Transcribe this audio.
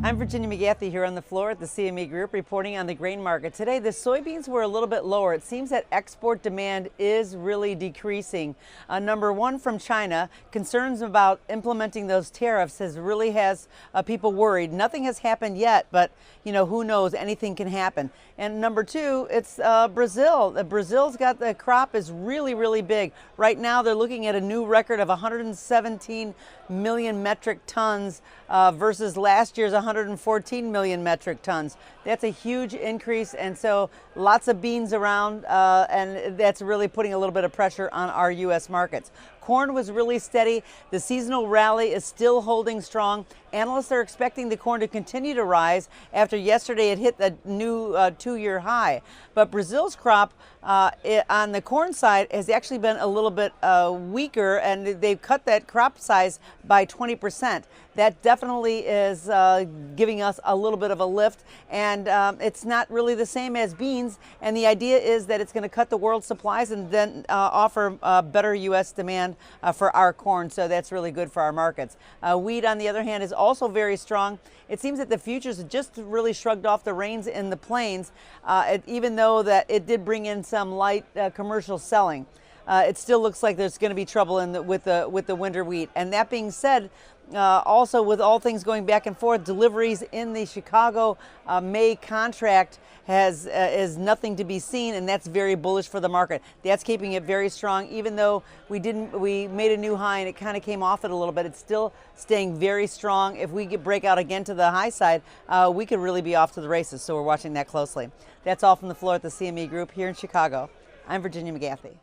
I'm Virginia McGathey here on the floor at the CME Group reporting on the grain market. Today, the soybeans were a little bit lower. It seems that export demand is really decreasing. Number one from China, concerns about implementing those tariffs has people worried. Nothing has happened yet, but who knows, anything can happen. And number two, it's Brazil. Brazil's got the crop is really big. Right now, they're looking at a new record of 117 million metric tons versus last year's 114 million metric tons. That's a huge increase, and so lots of beans around, and that's really putting a little bit of pressure on our U.S. markets. Corn was really steady. The seasonal rally is still holding strong. Analysts are expecting the corn to continue to rise after yesterday it hit the new two-year high. But Brazil's crop on the corn side has actually been a little bit weaker, and they've cut that crop size by 20%. That definitely is giving us a little bit of a lift, and it's not really the same as beans. And the idea is that it's going to cut the world supplies and then offer better U.S. demand for our corn. So that's really good for our markets. Wheat, on the other hand, is also very strong. It seems that the futures have just really shrugged off the rains in the plains, even though that it did bring in some light commercial selling. It still looks like there's going to be trouble with the winter wheat. And that being said, also with all things going back and forth, deliveries in the Chicago May contract is nothing to be seen, and that's very bullish for the market. That's keeping it very strong, even though we made a new high and it kind of came off it a little bit. It's still staying very strong. If we break out again to the high side, we could really be off to the races. So we're watching that closely. That's all from the floor at the CME Group here in Chicago. I'm Virginia McGathey.